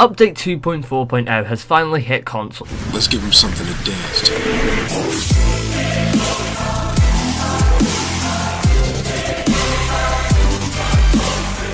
Update 2.4.0 has finally hit console. Let's give him something to dance to.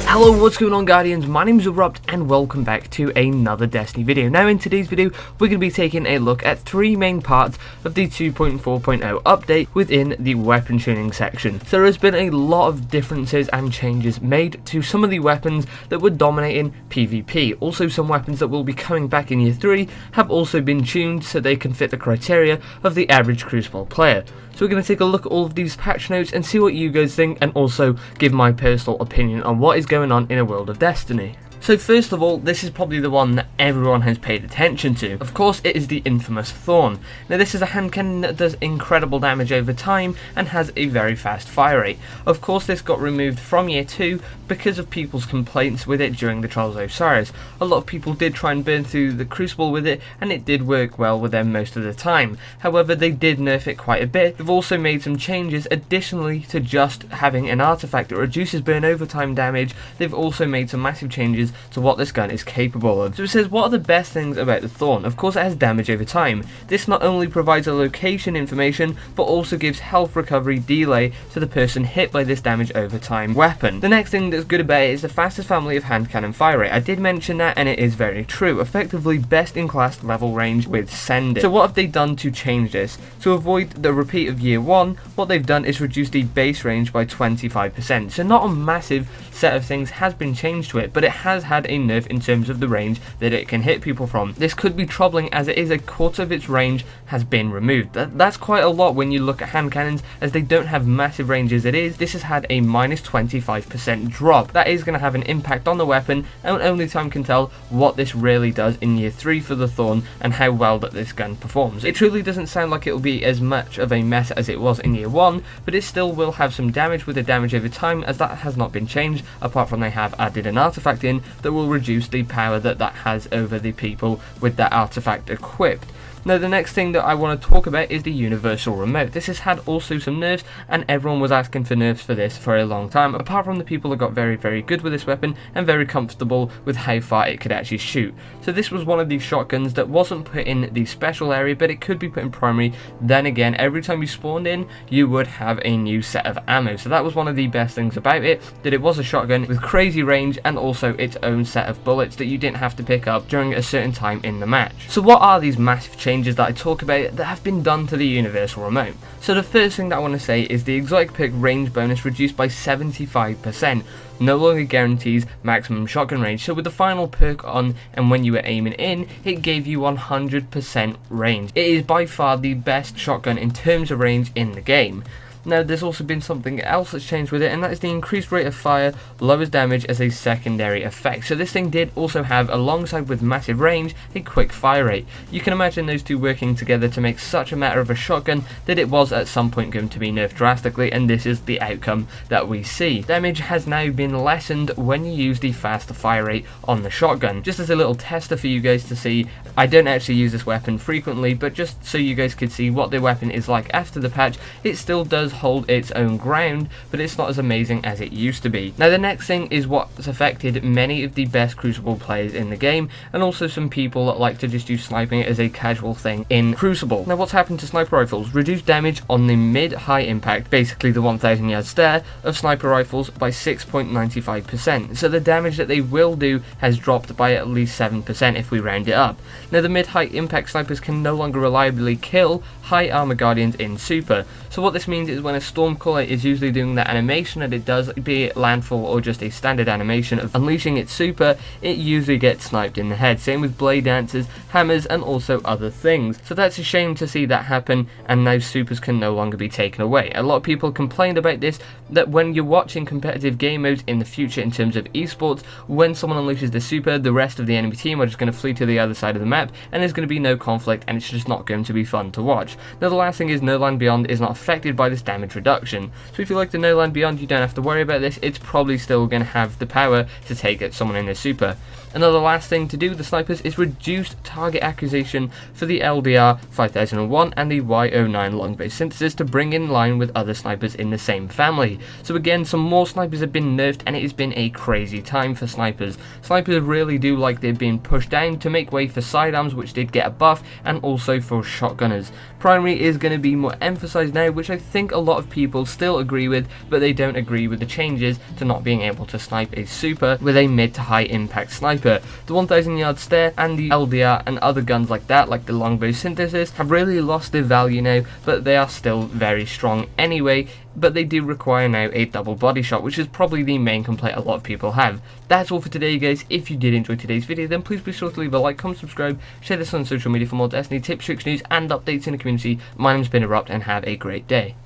Hello, what's going on, Guardians? My name is Erupt and welcome back to another Destiny video. Now in today's video we're going to be taking a look at three main parts of the 2.4.0 update within the weapon tuning section. So there has been a lot of differences and changes made to some of the weapons that were dominating PvP. Also, some weapons that will be coming back in year 3 have also been tuned so they can fit the criteria of the average Crucible player. So we're going to take a look at all of these patch notes and see what you guys think, and also give my personal opinion on what is going on in a world of Destiny. So first of all, this is probably the one that everyone has paid attention to. Of course, it is the infamous Thorn. Now this is a hand cannon that does incredible damage over time and has a very fast fire rate. Of course, this got removed from year 2 because of people's complaints with it during the Trials of Osiris. A lot of people did try and burn through the Crucible with it, and it did work well with them most of the time. However, they did nerf it quite a bit. They've also made some changes additionally to just having an artifact that reduces burn over time damage. They've also made some massive changes to what this gun is capable of. So it says, what are the best things about the Thorn? Of course, it has damage over time. This not only provides a location information, but also gives health recovery delay to the person hit by this damage over time weapon. The next thing that's good about it is the fastest family of hand cannon fire rate. I did mention that, and it is very true. Effectively best in class level range with sending. So what have they done to change this? To avoid the repeat of year 1, what they've done is reduce the base range by 25%. So not a massive set of things has been changed to it, but it has had a nerf in terms of the range that it can hit people from. This could be troubling, as it is a quarter of its range has been removed. That's quite a lot when you look at hand cannons, as they don't have massive range as it is. This has had a minus 25% drop. That is going to have an impact on the weapon, and only time can tell what this really does in year 3 for the Thorn and how well that this gun performs. It truly doesn't sound like it will be as much of a mess as it was in year 1, but it still will have some damage with the damage over time, as that has not been changed, apart from they have added an artifact in that will reduce the power that has over the people with that artifact equipped. Now the next thing that I want to talk about is the universal remote. This has had also some nerfs, and everyone was asking for nerfs for this for a long time, apart from the people that got very good with this weapon and very comfortable with how far it could actually shoot. So this was one of these shotguns that wasn't put in the special area, but it could be put in primary. Then again, every time you spawned in, you would have a new set of ammo. So that was one of the best things about it, that it was a shotgun with crazy range and also its own set of bullets that you didn't have to pick up during a certain time in the match. So what are these massive changes that I talk about that have been done to the universal remote? So the first thing that I want to say is the exotic perk range bonus reduced by 75%. No longer guarantees maximum shotgun range. So with the final perk on and when you were aiming in, it gave you 100% range. It is by far the best shotgun in terms of range in the game. Now there's also been something else that's changed with it, and that is the increased rate of fire lowers damage as a secondary effect. So this thing did also have, alongside with massive range, a quick fire rate. You can imagine those two working together to make such a matter of a shotgun that it was at some point going to be nerfed drastically, and this is the outcome that we see. Damage has now been lessened when you use the faster fire rate on the shotgun. Just as a little tester for you guys to see, I don't actually use this weapon frequently, but just so you guys could see what the weapon is like after the patch, it still does hold its own ground, but it's not as amazing as it used to be. Now the next thing is what's affected many of the best Crucible players in the game, and also some people that like to just use sniping as a casual thing in Crucible. Now what's happened to sniper rifles? Reduced damage on the mid-high impact, basically the 1000 yard stare of sniper rifles, by 6.95%. So the damage that they will do has dropped by at least 7% if we round it up. Now the mid-high impact snipers can no longer reliably kill high armor guardians in super. So what this means is when a Stormcaller is usually doing that animation that it does, be it landfall or just a standard animation of unleashing its super, it usually gets sniped in the head. Same with blade dancers, hammers, and also other things. So that's a shame to see that happen, and now supers can no longer be taken away. A lot of people complained about this, that when you're watching competitive game modes in the future in terms of esports, when someone unleashes the super, the rest of the enemy team are just going to flee to the other side of the map, and there's going to be no conflict, and it's just not going to be fun to watch. Now the last thing is No Land Beyond is not affected by this damage reduction. So if you like the No Land Beyond, you don't have to worry about this. It's probably still going to have the power to take at someone in their super. Another last thing to do with the snipers is reduced target acquisition for the LDR 5001 and the Y09 long base synthesis to bring in line with other snipers in the same family. So again, some more snipers have been nerfed, and it has been a crazy time for snipers. Snipers really do like they've been pushed down to make way for sidearms, which did get a buff, and also for shotgunners. Primary is going to be more emphasized now, which I think a lot of people still agree with, but they don't agree with the changes to not being able to snipe a super with a mid to high impact sniper. The 1000 yard stare and the LDR and other guns like that, like the longbow synthesis, have really lost their value now, but they are still very strong anyway. But they do require now a double body shot, which is probably the main complaint a lot of people have. That's all for today, guys. If you did enjoy today's video, then please be sure to leave a like, comment, subscribe, share this on social media for more Destiny tips, tricks, news, and updates in the community. My name's been Erupt, and have a great day.